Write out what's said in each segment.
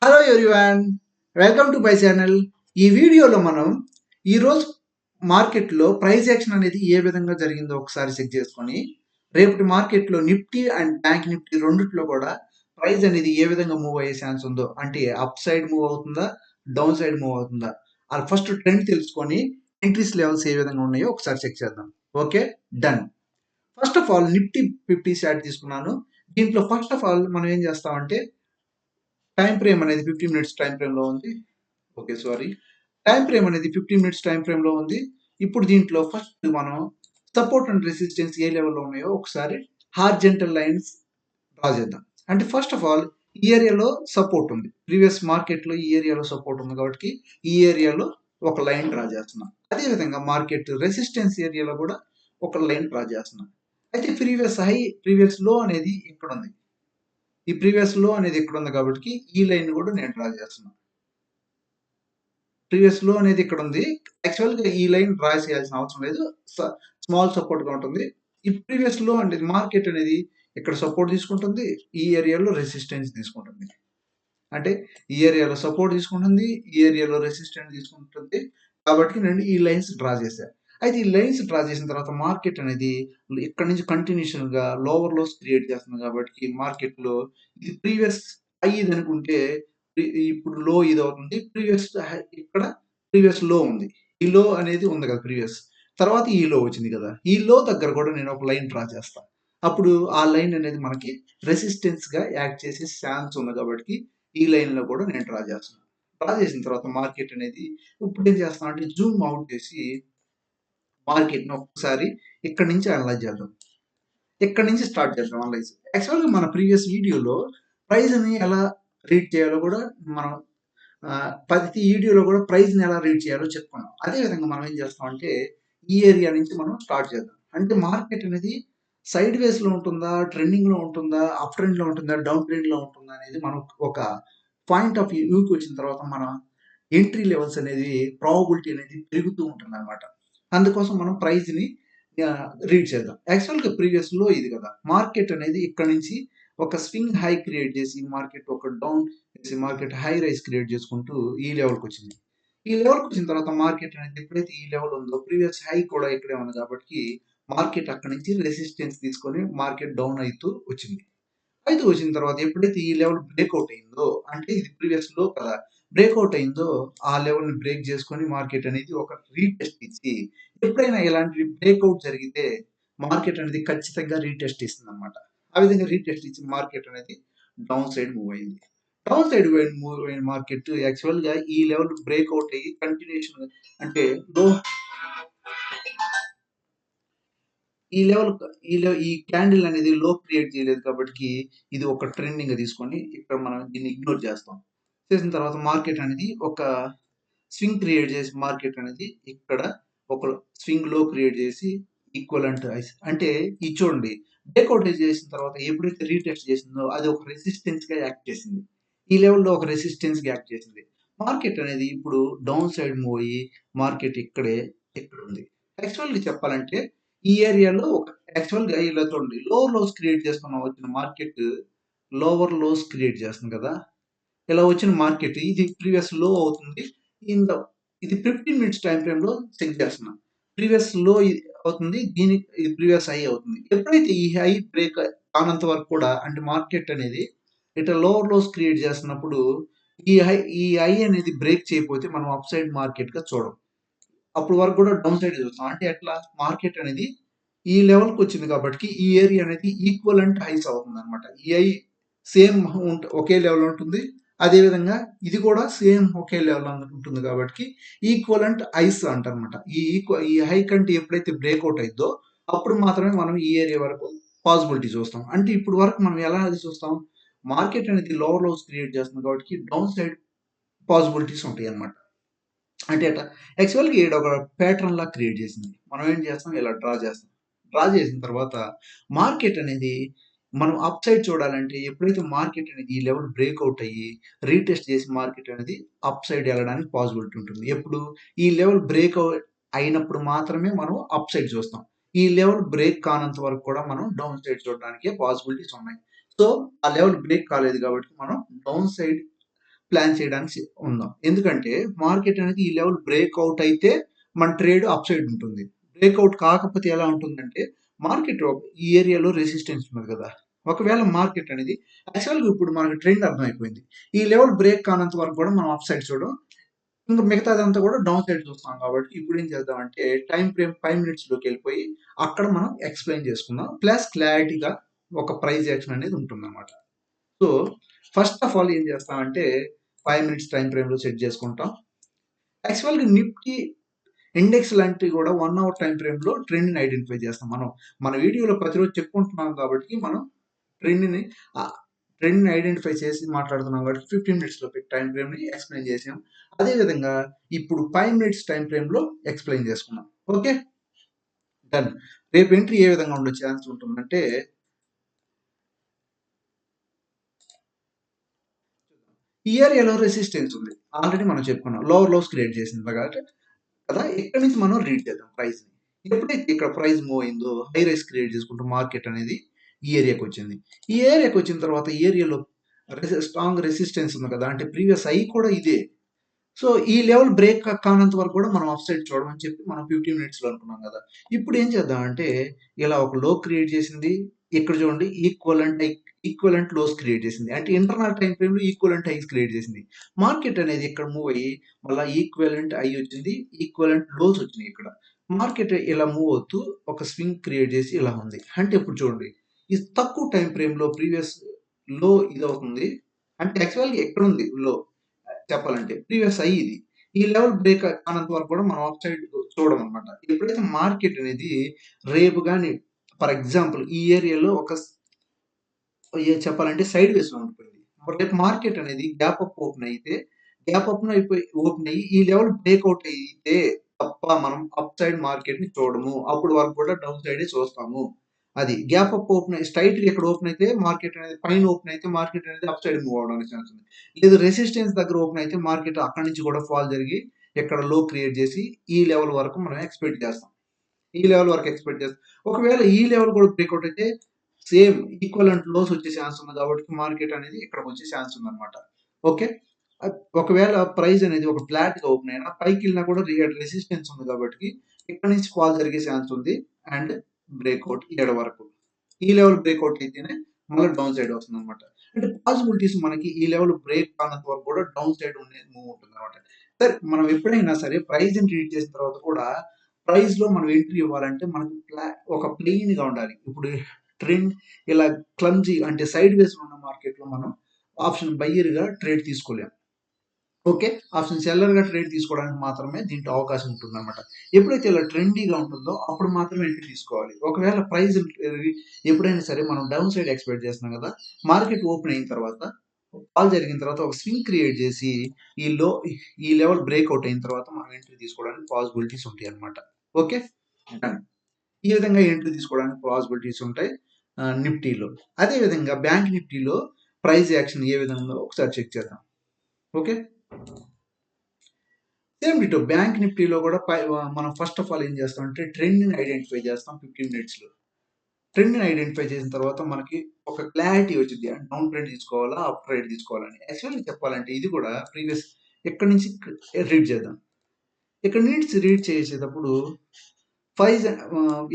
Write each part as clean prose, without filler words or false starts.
Hello everyone, welcome to my channel. ఈ వీడియోలో మనం ఈరోజు మార్కెట్లో ప్రైస్ యాక్షన్ అనేది ఏ విధంగా జరిగిందో ఒకసారి చెక్ చేసుకొని, రేపటి మార్కెట్లో నిఫ్టీ అండ్ బ్యాంక్ నిఫ్టీ రెండిట్లో కూడా ప్రైస్ అనేది ఏ విధంగా మూవ్ అయ్యే ఛాన్స్ ఉందో, అంటే అప్ సైడ్ మూవ్ అవుతుందా, డౌన్ సైడ్ మూవ్ అవుతుందా, అది ఫస్ట్ ట్రెండ్ తెలుసుకొని ఎంట్రీస్ లెవెల్స్ ఏ విధంగా ఉన్నాయో ఒకసారి చెక్ చేద్దాం. Okay, done. First of all Nifty 50 chart తీసుకున్నాను. దీంట్లో ఫస్ట్ ఆఫ్ ఆల్ మనం ఏం చేస్తామంటే టైం ఫ్రేమ్ అనేది 15 మినిట్స్ టైం ఫ్రేమ్ లో ఉంది. ఓకే, సారీ, టైం ఫ్రేమ్ అనేది 15 మినిట్స్ టైం ఫ్రేమ్ లో ఉంది. ఇప్పుడు దీంట్లో ఫస్ట్ మనం సపోర్ట్ అండ్ రెసిస్టెన్స్ ఏ లెవెల్లో ఉన్నాయో ఒకసారి హార్జెంటల్ లైన్స్ డ్రా చేద్దాం. అంటే ఫస్ట్ ఆఫ్ ఆల్ ఈ ఏరియాలో సపోర్ట్ ఉంది, ప్రీవియస్ మార్కెట్ లో ఈ ఏరియాలో సపోర్ట్ ఉంది కాబట్టి ఈ ఏరియాలో ఒక లైన్ డ్రా చేస్తున్నాం. అదే విధంగా మార్కెట్ రెసిస్టెన్స్ ఏరియాలో కూడా ఒక లైన్ డ్రా చేస్తున్నాం. అయితే ప్రీవియస్ హై, ప్రీవియస్ లో అనేది ఇక్కడ ఉంది. ఈ ప్రీవియస్ లో అనేది ఇక్కడ ఉంది కాబట్టి ఈ లైన్ కూడా నేను డ్రా చేస్తున్నాను. ప్రీవియస్ లో అనేది ఇక్కడ ఉంది. యాక్చువల్ గా ఈ లైన్ డ్రా చేయాల్సిన అవసరం లేదు, స్మాల్ సపోర్ట్ గా ఉంటుంది. ఈ ప్రీవియస్ లో అనేది మార్కెట్ అనేది ఇక్కడ సపోర్ట్ తీసుకుంటుంది, ఈ ఏరియాలో రెసిస్టెన్స్ తీసుకుంటుంది. అంటే ఈ ఏరియాలో సపోర్ట్ తీసుకుంటుంది, ఈ ఏరియాలో రెసిస్టెన్స్ తీసుకుంటుంది. కాబట్టి నేను ఈ లైన్స్ డ్రా చేశాను. అయితే ఈ లైన్స్ డ్రా చేసిన తర్వాత మార్కెట్ అనేది ఇక్కడ నుంచి కంటిన్యూషన్ గా లోవర్ లోస్ క్రియేట్ చేస్తుంది. కాబట్టి మార్కెట్ లో ఇది ప్రీవియస్ హై ఇది అనుకుంటే ఇప్పుడు లో ఇది అవుతుంది. ప్రీవియస్ ఇక్కడ ప్రీవియస్ లో ఉంది, ఈ లో అనేది ఉంది కదా ప్రీవియస్, తర్వాత ఈ లో వచ్చింది కదా, ఈ లో దగ్గర కూడా నేను ఒక లైన్ డ్రా చేస్తాను. అప్పుడు ఆ లైన్ అనేది మనకి రెసిస్టెన్స్ గా యాక్ట్ చేసే ఛాన్స్ ఉంది. కాబట్టి ఈ లైన్ లో కూడా నేను డ్రా చేస్తున్నాను. డ్రా చేసిన తర్వాత మార్కెట్ అనేది ఇప్పుడు ఏం చేస్తాం అంటే జూమ్ అవుట్ చేసి మార్కెట్ ని ఒక్కసారి ఇక్కడ నుంచి అనలైజ్ చేద్దాం. ఇక్కడ నుంచి స్టార్ట్ చేద్దాం అనలైజ్. యాక్చువల్గా మన ప్రీవియస్ వీడియోలో ప్రైస్ ని ఎలా రీడ్ చేయాలో కూడా మనం ప్రతి వీడియోలో కూడా ప్రైస్ ని ఎలా రీడ్ చేయాలో చెప్పుకున్నాం. అదే విధంగా మనం ఏం చేస్తామంటే ఈ ఏరియా నుంచి మనం స్టార్ట్ చేద్దాం. అంటే మార్కెట్ అనేది సైడ్ వేస్ లో ఉంటుందా, ట్రెండింగ్ లో ఉంటుందా, అప్ ట్రెండ్ లో ఉంటుందా, డౌన్ ట్రెండ్ లో ఉంటుందా అనేది మనం ఒక పాయింట్ ఆఫ్ వ్యూకి వచ్చిన తర్వాత మన ఎంట్రీ లెవెల్స్ అనేది ప్రాబబిలిటీ అనేది పెరుగుతూ ఉంటుంది అనమాట. అందుకోసం మనం ప్రైస్ ని రీడ్ చేద్దాం. యాక్చువల్గా ప్రీవియస్ లో ఇది కదా, మార్కెట్ అనేది ఇక్కడ నుంచి ఒక స్వింగ్ హై క్రియేట్ చేసి మార్కెట్ ఒక డౌన్ చేసి మార్కెట్ హై రైస్ క్రియేట్ చేసుకుంటూ ఈ లెవెల్కి వచ్చింది. ఈ లెవెల్కి వచ్చిన తర్వాత మార్కెట్ అనేది ఎప్పుడైతే ఈ లెవెల్ ఉందో ప్రీవియస్ హై కూడా ఇక్కడే ఉంది కాబట్టి మార్కెట్ అక్కడ నుంచి రెసిస్టెన్స్ తీసుకొని మార్కెట్ డౌన్ అవుతూ వచ్చింది. అయితే వచ్చిన తర్వాత ఎప్పుడైతే ఈ లెవెల్ బ్రేక్అవుట్ అయిందో, అంటే ఇది ప్రీవియస్ లో కదా, బ్రేక్అవుట్ అయిందో ఆ లెవెల్ ని బ్రేక్ చేసుకొని మార్కెట్ అనేది ఒక రీటెస్ట్ ఇచ్చి, ఎప్పుడైనా ఇలాంటి బ్రేక్అవుట్ జరిగితే మార్కెట్ అనేది ఖచ్చితంగా రీటెస్ట్ ఇస్తుంది అనమాట. ఆ విధంగా రీటెస్ట్ ఇచ్చి మార్కెట్ అనేది డౌన్ సైడ్ మూవ్ అయింది. డౌన్ సైడ్ మూవ్ అయిన మార్కెట్ యాక్చువల్ గా ఈ లెవెల్ బ్రేక్అవుట్ అయ్యి కంటిన్యూషన్, అంటే లో ఈ లెవెల్ ఈ క్యాండిల్ అనేది లో క్రియేట్ చేయలేదు కాబట్టి ఇది ఒక ట్రెండింగ్ తీసుకొని ఇక్కడ మనం దీన్ని ఇగ్నోర్ చేస్తాం. చేసిన తర్వాత మార్కెట్ అనేది ఒక స్వింగ్ క్రియేట్ చేసి మార్కెట్ అనేది ఇక్కడ ఒక స్వింగ్ లో క్రియేట్ చేసి ఈక్వలెంట్ ఐస్, అంటే ఇది చూడండి, బ్రేక్అవుట్ చేసిన తర్వాత ఎప్పుడైతే రీటెస్ట్ చేసిందో అది ఒక రెసిస్టెన్స్ గా యాక్ట్ చేసింది. ఈ లెవెల్లో ఒక రెసిస్టెన్స్ గా యాక్ట్ చేసింది. మార్కెట్ అనేది ఇప్పుడు డౌన్ సైడ్ మూవ్ అయ్యి మార్కెట్ ఇక్కడ ఉంది. యాక్చువల్గా చెప్పాలంటే ఈ ఏరియాలో ఒక యాక్చువల్గా ఇలా చూడండి, లోవర్ లోస్ క్రియేట్ చేసుకున్న వచ్చిన మార్కెట్ లోవర్ లోస్ క్రియేట్ చేస్తుంది కదా, ఇలా వచ్చిన మార్కెట్ ఇది ప్రీవియస్ లో అవుతుంది. ఇన్ ద ఇది 15 మినిట్స్ టైం ఫ్రేమ్ లో చెక్ చేస్తున్నాం. ప్రీవియస్ లో అవుతుంది, దీనికి ఇది ప్రీవియస్ హై అవుతుంది. ఎప్పుడైతే ఈ హై బ్రేక్ కానంత వరకు కూడా, అంటే మార్కెట్ అనేది ఇట్లా లోవర్ లోస్ క్రియేట్ చేస్తున్నప్పుడు ఈ హై అనేది బ్రేక్ చేయకపోతే మనం అప్ సైడ్ మార్కెట్ గా చూడం. అప్పుడు వరకు కూడా డౌన్ సైడ్ చూస్తాం. అంటే ఎట్లా మార్కెట్ అనేది ఈ లెవెల్కి వచ్చింది కాబట్టి ఈ ఏరియా అనేది ఈక్వలెంట్ హైస్ అవుతుంది అనమాట. ఈ హై సేమ్ ఒకే లెవెల్ ఉంటుంది. అదే విధంగా ఇది కూడా సేమ్ ఒకే లెవెల్ ఉంటుంది కాబట్టి ఈక్వలెంట్ ఐస్ అంటారనమాట. ఈ హై కంటే ఎప్పుడైతే బ్రేక్అవుట్ అయిద్దో అప్పుడు మాత్రమే మనం ఈ ఏరియా వరకు పాసిబిలిటీ చూస్తాం. అంటే ఇప్పుడు వరకు మనం ఎలా అది చూస్తాం, మార్కెట్ అనేది లోవర్ లోస్ క్రియేట్ చేస్తుంది కాబట్టి డౌన్ సైడ్ పాసిబిలిటీస్ ఉంటాయి అన్నమాట. అంటే అట్లా యాక్చువల్గా ఈడ ఒక ప్యాటర్న్ లా క్రియేట్ చేసింది. మనం ఏం చేస్తాం, ఇలా డ్రా చేస్తాం. డ్రా చేసిన తర్వాత మార్కెట్ అనేది మనం అప్ సైడ్ చూడాలంటే ఎప్పుడైతే మార్కెట్ అనేది ఈ లెవెల్ బ్రేక్అవుట్ అయ్యి రీటెస్ట్ చేసి మార్కెట్ అనేది అప్ సైడ్ వెళ్ళడానికి పాసిబిలిటీ ఉంటుంది. ఎప్పుడు ఈ లెవెల్ బ్రేక్అవుట్ అయినప్పుడు మాత్రమే మనం అప్ సైడ్ చూస్తాం. ఈ లెవెల్ బ్రేక్ కానంత వరకు కూడా మనం డౌన్ సైడ్ చూడడానికి పాసిబిలిటీస్ ఉన్నాయి. సో ఆ లెవెల్ బ్రేక్ కాలేదు కాబట్టి మనం డౌన్ సైడ్ ప్లాన్ చేయడానికి ఉందాం. ఎందుకంటే మార్కెట్ అనేది ఈ లెవెల్ బ్రేక్అవుట్ అయితే మన ట్రేడ్ అప్ సైడ్ ఉంటుంది. బ్రేక్అవుట్ కాకపోతే ఎలా ఉంటుందంటే మార్కెట్ ఈ ఏరియాలో రెసిస్టెన్స్ ఉన్నది కదా! ఒకవేళ మార్కెట్ అనేది యాక్చువల్‌గా ఇప్పుడు మనకు ట్రెండ్ అర్థమైపోయింది. ఈ లెవెల్ బ్రేక్ కానంత వరకు కూడా మనం అప్ సైడ్ చూడం. ఇంక మిగతాదంతా కూడా డౌన్ సైడ్ చూస్తున్నాం కాబట్టి ఇప్పుడేం చేద్దామంటే టైమ్ ఫ్రేమ్ 5 మినిట్స్‌లోకెళ్ళిపోయి అక్కడ మనం ఎక్స్‌ప్లెయిన్ చేసుకుందాం. ప్లస్ క్లారిటీగా ఒక ప్రైస్ యాక్షన్ అనేది ఉంటుందన్నమాట. సో, ఫస్ట్ ఆఫ్ ఆల్ ఏం చేస్తామంటే 5 మినిట్స్ టైమ్ ఫ్రేమ్‌లో సెట్ చేసుకుంటాం. యాక్చువల్‌గా నిఫ్టీ ఇండెక్స్ లాంటివి కూడా 1 అవర్ టైమ్ ఫ్రేమ్‌లో ట్రెండ్‌ని ఐడెంటిఫై చేస్తాం. మన వీడియోలో ప్రతిరోజు చెప్పుకుంటున్నాం కాబట్టి మనం ట్రెండ్‌ని ట్రెండ్‌ని ఐడెంటిఫై చేసి మాట్లాడుతున్నాం కాబట్టి 15 మినిట్స్‌లో పెట్టి టైమ్ ఫ్రేమ్‌ని ఎక్స్‌ప్లెయిన్ చేసాం. అదే విధంగా ఇప్పుడు 5 మినిట్స్ టైమ్ ఫ్రేమ్‌లో ఎక్స్‌ప్లెయిన్ చేసుకున్నాం. ఓకే. డన్. రేపు ఎంట్రీ ఏ విధంగా ఉండే ఛాన్స్ ఉంటుందంటే ఈ ఏరియాలో రెసిస్టెన్స్ ఉంది. ఆల్రెడీ మనం చెప్పుకున్నాం. లోవర్ లోస్ క్రియేట్ చేసింది కాబట్టి కదా! ఇక్కడి నుంచి మనం రీడ్ చేద్దాం ప్రైస్‌ని. ఎప్పుడైతే ఇక్కడ ప్రైస్ మూవ్ అయిందో హై రైస్ క్రియేట్ చేసుకుంటూ మార్కెట్ అనేది ఈ ఏరియాకొచ్చింది. ఈ ఏరియాకొచ్చిన తర్వాత ఈ ఏరియాలో స్ట్రాంగ్ రెసిస్టెన్స్ ఉంది కదా! అంటే ప్రీవియస్ హై కూడా ఇదే. సో, ఈ లెవెల్ బ్రేక్ కానంత వరకు కూడా మనం అప్ సైడ్ చూడమని చెప్పి మనం 15 మినిట్స్‌లో అనుకున్నాం కదా! ఇప్పుడు ఏం చేద్దామంటే ఇలా ఒక లో క్రియేట్ చేసింది. ఇక్కడ చూడండి ఈక్వివలెంట్ లోస్ క్రియేట్ చేసింది. అంటే ఇంటర్నల్ టైమ్ ఫ్రేమ్‌లో ఈక్వివలెంట్ హైస్ క్రియేట్ చేసింది. మార్కెట్ అనేది ఇక్కడ మూవ్ అయ్యి మళ్ళా ఈక్వివలెంట్ హై వచ్చింది. ఈక్వివలెంట్ లోస్ వచ్చినాయి ఇక్కడ. మార్కెట్ ఇలా మూవ్ అవుతూ ఒక స్వింగ్ క్రియేట్ చేసి ఇలా ఉంది. అంటే ఇప్పుడు చూడండి. ఇది తక్కువ టైమ్ ఫ్రేమ్‌లో ప్రీవియస్ లో ఇదవుతుంది. అంటే యాక్చువల్‌గా ఎక్కడుంది లో? చెప్పాలంటే ప్రీవియస్ హై ఇది. ఈ లెవెల్ బ్రేక్ కానంత వరకు కూడా మనం అప్ సైడ్ చూడమనమాట. ఎప్పుడైతే మార్కెట్ అనేది రేపు గాని ఫర్ ఎగ్జాంపుల్ ఈ ఏరియాలో చెప్పాలంటే సైడ్ వేస్‌లో ఉండిపోయింది. రేపు మార్కెట్ అనేది గ్యాప్ అప్ ఓపెన్ అయితే గ్యాప్ అప్‌లో ఓపెన్ అయ్యి ఈ లెవెల్ బ్రేక్‌ఔట్ అయితే తప్ప మనం అప్ సైడ్ మార్కెట్‌ని చూడము. అప్పటి వరకు కూడా డౌన్ సైడే చూస్తాము. అది గ్యాప్ అప్ ఓపెన్ అయ్యి స్ట్రెయిట్‌గా ఇక్కడ ఓపెన్ అయితే మార్కెట్ అనేది పైన ఓపెన్ అయితే మార్కెట్ అనేది అప్ సైడ్ మూవ్ అవ్వడానికి ఛాన్స్ ఉంది. లేదు రెసిస్టెన్స్ దగ్గర ఓపెన్ అయితే మార్కెట్ అక్కడి నుంచి కూడా ఫాల్ జరిగి ఇక్కడ లో క్రియేట్ చేసి ఈ లెవెల్ వరకు మనం ఎక్స్‌పెక్ట్ చేస్తాం. ఈ లెవెల్ వరకు ఎక్స్‌పెక్ట్ చేస్తాం. ఒకవేళ ఈ లెవెల్ కూడా బ్రేక్‌ఔట్ అయితే సేమ్ ఈక్వివలెంట్ లోస్ వచ్చే ఛాన్స్ ఉంది కాబట్టి మార్కెట్ అనేది ఇక్కడికొచ్చే ఛాన్స్ ఉందన్నమాట. ఓకే. ఒకవేళ ప్రైస్ అనేది ఒక ఫ్లాట్‌గా ఓపెన్ అయినా పైకెళ్ళినా కూడా రెసిస్టెన్స్ ఉంది కాబట్టి ఇక్కడి నుంచి ఫాల్ జరిగే ఛాన్స్ ఉంది. అండ్ బ్రేక్‌ఔట్ ఈడ వరకు. ఈ లెవెల్ బ్రేక్‌ఔట్ అయితేనే మళ్ళీ డౌన్ సైడ్ వస్తుందన్నమాట. అంటే పాసిబిలిటీస్ మనకి ఈ లెవెల్ బ్రేక్ కానంత వరకు కూడా డౌన్ సైడ్ ఉండే మూవ్ ఉంటుందన్నమాట. సరే మనం ఎప్పుడైనా సరే ప్రైస్‌ని రీడ్ చేసిన తర్వాత కూడా ప్రైస్‌లో మనం ఎంట్రీ ఇవ్వాలంటే మనకు ఒక ప్లెయిన్‌గా ఉండాలి. ఇప్పుడు ట్రెండ్ ఇలా క్లమ్జీ అంటే సైడ్ వేస్‌లో ఉన్న మార్కెట్‌లో మనం ఆప్షన్ బయ్యర్‌గా ట్రేడ్ తీసుకోలేం. ఓకే. ఆప్షన్ సెల్లర్‌గా ట్రేడ్ తీసుకోవడానికి మాత్రమే దీంట్లో అవకాశం ఉంటుందన్నమాట. ఎప్పుడైతే ఇలా ట్రెండీగా ఉంటుందో అప్పుడు మాత్రమే ఎంట్రీ తీసుకోవాలి. ఒకవేళ ప్రైస్ ఎప్పుడైనా సరే మనం డౌన్ సైడ్ ఎక్స్‌పెక్ట్ చేస్తున్నాం కదా! మార్కెట్ ఓపెన్ అయిన తర్వాత ఫాల్ జరిగిన తర్వాత ఒక స్వింగ్ క్రియేట్ చేసి ఈ లో ఈ లెవెల్ బ్రేక్‌ఔట్ అయిన తర్వాత మనం ఎంట్రీ తీసుకోవడానికి పాసిబిలిటీస్ ఉంటాయన్నమాట. ఓకే. డన్. ఈ విధంగా ఎంట్రీ తీసుకోవడానికి పాసిబిలిటీస్ ఉంటాయి నిఫ్టీలో. అదే విధంగా బ్యాంక్ నిఫ్టీలో ప్రైస్ యాక్షన్ ఏ విధంగా ఉందో ఒకసారి చెక్ చేద్దాం. ఓకే. సేమ్ డిటో బ్యాంక్ నిఫ్టీలో కూడా మనం ఫస్ట్ ఆఫ్ ఆల్ ఏం చేస్తామంటే ట్రెండ్‌ని ఐడెంటిఫై చేస్తాం 15 మినిట్స్‌లో. ట్రెండ్‌ని ఐడెంటిఫై చేసిన తర్వాత మనకి ఒక క్లారిటీ వచ్చిద్ది. అంటే డౌన్ ట్రెండ్ తీసుకోవాలా? అప్ ట్రెండ్ తీసుకోవాలని. యాక్చువల్‌గా చెప్పాలంటే ఇది కూడా ప్రీవియస్ ఎక్కడి నుంచి రీడ్ చేద్దాం. ఇక్కడ నుంచి రీడ్ చేసేటప్పుడు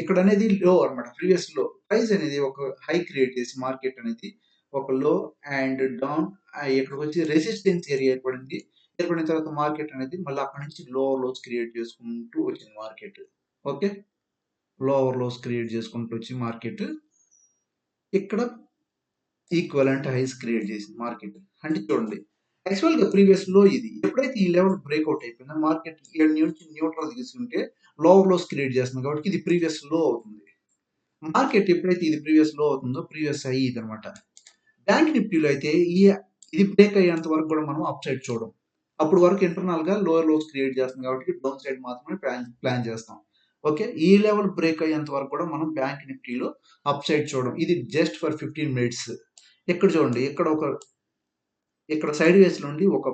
ఇక్కడ అనేది లో అన్నమాట. ప్రీవియస్ లో. ప్రైస్ అనేది ఒక హై క్రియేట్ చేసి మార్కెట్ అనేది ఒక లో అండ్ డౌన్ ఇక్కడికొచ్చి రెసిస్టెన్స్ ఏరియా ఏర్పడింది. ఏర్పడిన తర్వాత మార్కెట్ అనేది మళ్ళీ అక్కడి నుంచి లోవర్ లోస్ క్రియేట్ చేసుకుంటూ వచ్చింది market. Okay. Lower lows create చేసుకుంటూ వచ్చి మార్కెట్ ఇక్కడ ఈక్వలెంట్ హైస్ క్రియేట్ చేసింది మార్కెట్. అంటే చూడండి. యాక్చువల్‌గా ప్రీవియస్ లో ఇది. ఎప్పుడైతే ఈ లెవెల్ బ్రేక్‌ఔట్ అయిపోయిందో మార్కెట్ ఈడ నుంచి న్యూట్రల్ తీసుకుంటే లోవర్ లోస్ క్రియేట్ చేస్తుంది కాబట్టి ఇది ప్రీవియస్ లో అవుతుంది. మార్కెట్ ఎప్పుడైతే ఇది ప్రీవియస్ లో అవుతుందో ప్రీవియస్ హై ఇదనమాట. బ్యాంక్ నిఫ్టీలో అయితే ఇది బ్రేక్ అయ్యేంత వరకు కూడా మనం అప్ సైడ్ చూడం. అప్పుడు వరకు ఇంటర్నల్‌గా లోయర్ లోస్ క్రియేట్ చేస్తుంది కాబట్టి డౌన్ సైడ్ మాత్రమే ప్లాన్ చేస్తాం. ఓకే. ఈ లెవెల్ బ్రేక్ అయ్యేంత వరకు కూడా మనం బ్యాంక్ నిఫ్టీలో అప్ సైడ్ చూడం. ఇది జస్ట్ ఫర్ 15 మినిట్స్. ఇక్కడ చూడండి. ఇక్కడ సైడ్ వేస్‌లో ఉండి ఒక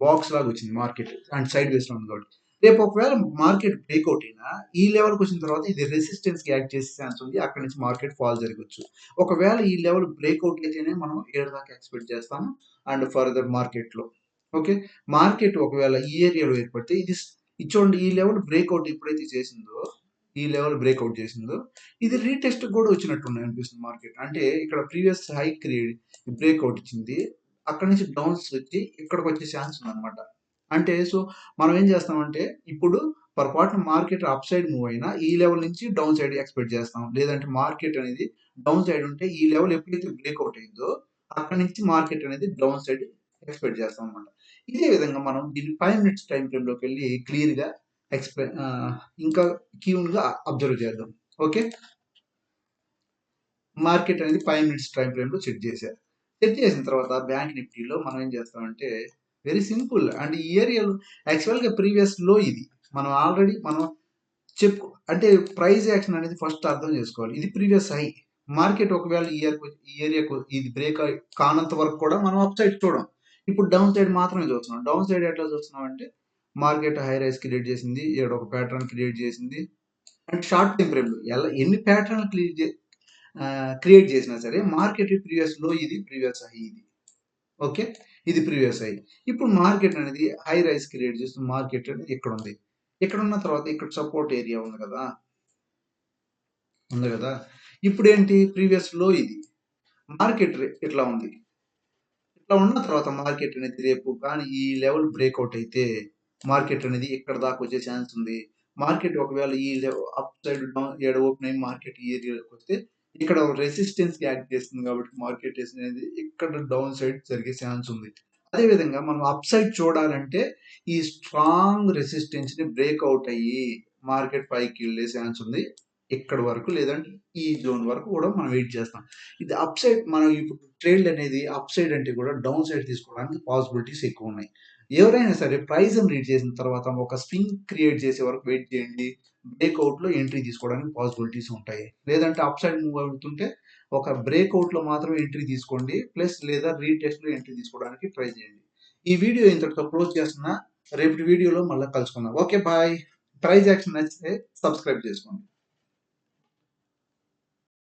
బాక్స్ లాగా వచ్చింది మార్కెట్. అండ్ సైడ్ వేస్‌లో ఉంది కాబట్టి. రేపు ఒకవేళ మార్కెట్ బ్రేక్‌ఔట్ అయినా ఈ లెవెల్‌కి వచ్చిన తర్వాత ఇది రెసిస్టెన్స్‌కి యాక్ట్ చేసే ఛాన్స్ ఉంది. అక్కడి నుంచి మార్కెట్ ఫాల్ జరగొచ్చు. ఒకవేళ ఈ లెవెల్ బ్రేక్‌ఔట్ అయితేనే మనం ఏడు దాకా ఎక్స్‌పెక్ట్ చేస్తాము. అండ్ ఫర్దర్ మార్కెట్‌లో. ఓకే. మార్కెట్ ఒకవేళ ఈ ఏరియాలో ఏర్పడితే ఇది చూడండి ఈ లెవెల్ బ్రేక్‌ఔట్ ఎప్పుడైతే చేసిందో, ఈ లెవెల్ బ్రేక్‌ఔట్ చేసిందో, ఇది రీటెస్ట్‌కి గూడా వచ్చినట్టున్నాయి అనిపిస్తుంది మార్కెట్. అంటే ఇక్కడ ప్రీవియస్ హై బ్రేక్‌ఔట్ ఇచ్చింది. అక్కడి నుంచి డౌన్స్ వచ్చి ఇక్కడికొచ్చే ఛాన్స్ ఉందన్నమాట. అంటే మనం ఏం చేస్తామంటే ఇప్పుడు పొరపాటున మార్కెట్ అప్ సైడ్ మూవ్ అయినా ఈ లెవెల్ నుంచి డౌన్ సైడ్ ఎక్స్‌పెక్ట్ చేస్తాం. లేదంటే మార్కెట్ అనేది డౌన్ సైడ్ ఉంటే ఈ లెవెల్ ఎప్పుడైతే బ్రేక్‌ఔట్ అయిందో అక్కడి నుంచి మార్కెట్ అనేది డౌన్ సైడ్ ఎక్స్‌పెక్ట్ చేస్తాం అన్నమాట. ఇదే విధంగా మనం దీన్ని 5 మినిట్స్ టైమ్ ఫ్రేమ్‌లోకెళ్ళి క్లియర్‌గా ఇంకా క్యూన్‌గా అబ్జర్వ్ చేద్దాం. ఓకే. మార్కెట్ అనేది 5 మినిట్స్ టైమ్ ఫ్రేమ్‌లో సెట్ చేశా. సెట్ చేసిన తర్వాత బ్యాంక్ నిఫ్టీలో మనం ఏం చేస్తామంటే వెరీ సింపుల్ అండ్ ఈ ఏరియాలో యాక్చువల్‌గా ప్రీవియస్ లో ఇది. మనం అంటే ప్రైస్ యాక్షన్ అనేది ఫస్ట్ అర్థం చేసుకోవాలి. ఇది ప్రీవియస్ హై. మార్కెట్ ఒకవేళ ఈ ఏరియాకు ఇది బ్రేక్ కానంత వరకు కూడా మనం అప్ సైడ్ చూడం. ఇప్పుడు డౌన్ సైడ్ మాత్రమే చూస్తున్నాం. డౌన్ సైడ్ ఎట్లా చూస్తున్నాం అంటే మార్కెట్ హై రైస్ క్రియేట్ చేసింది. ఇక్కడ ఒక ప్యాటర్న్ క్రియేట్ చేసింది. అండ్ షార్ట్ టైం ఫ్రేమ్‌లో ఎన్ని ప్యాటర్న్‌లు క్రియేట్ చేసినా సరే మార్కెట్ ప్రీవియస్ లో ఇది ప్రీవియస్ హై ఇది. ఓకే. ఇది ప్రీవియస్ హై. ఇప్పుడు మార్కెట్ అనేది హై రైస్ క్రియేట్ చేస్తుంది. మార్కెట్ అనేది ఇక్కడ ఉంది. ఇక్కడ ఉన్న తర్వాత ఇక్కడ సపోర్ట్ ఏరియా ఉంది కదా! ఉంది కదా! ఇప్పుడేంటి ప్రీవియస్ లో ఇది. మార్కెట్ ఇట్లా ఉంది. ఇట్లా ఉన్న తర్వాత మార్కెట్ అనేది రేపు కానీ ఈ లెవెల్ బ్రేక్‌ఔట్ అయితే మార్కెట్ అనేది ఇక్కడ దాకా వచ్చే ఛాన్స్ ఉంది. మార్కెట్ ఒకవేళ ఈ అప్ సైడ్ డౌన్ ఓపెన్ అయ్యి మార్కెట్ ఈ ఏరియాలోకి వస్తే ఇక్కడ రెసిస్టెన్స్ యాక్ట్ చేస్తుంది కాబట్టి మార్కెట్ అనేది ఇక్కడ డౌన్ సైడ్ జరిగే ఛాన్స్ ఉంది. అదే విధంగా మనం అప్ సైడ్ చూడాలంటే ఈ స్ట్రాంగ్ రెసిస్టెన్స్ ని బ్రేక్‌ఔట్ అయ్యి మార్కెట్ పైకి వెళ్ళే ఛాన్స్ ఉంది. ఇక్కడి వరకు లేదంటే ఈ జోన్ వరకు కూడా మనం వెయిట్ చేస్తాం. ఇది అప్ సైడ్ మనం ఇప్పుడు ట్రేడ్ అనేది అప్ సైడ్ అంటే కూడా డౌన్ సైడ్ తీసుకోవడానికి పాసిబిలిటీస్ ఎక్కువ ఉన్నాయి. ఎవరైనా సరే ప్రైస్‌ని రీడ్ చేసిన తర్వాత ఒక స్వింగ్ క్రియేట్ చేసే వరకు వెయిట్ చేయండి. బ్రేక్‌ఔట్‌లో ఎంట్రీ తీసుకోవడానికి పాసిబిలిటీస్ ఉంటాయి. లేదంటే అప్ సైడ్ మూవ్ అవుతుంటే ఒక బ్రేక్‌ఔట్‌లో మాత్రమే ఎంట్రీ తీసుకోండి. ప్లస్ లేదా రీటెస్ట్‌లో ఎంట్రీ తీసుకోవడానికి ట్రై చేయండి. ఈ వీడియో ఇంతటితో క్లోజ్ చేస్తున్నా. రేపటి వీడియోలో మళ్ళా కలుసుకుందాం. ఓకే. బాయ్. ప్రైస్ యాక్షన్ నచ్చితే సబ్స్క్రైబ్ చేసుకోండి.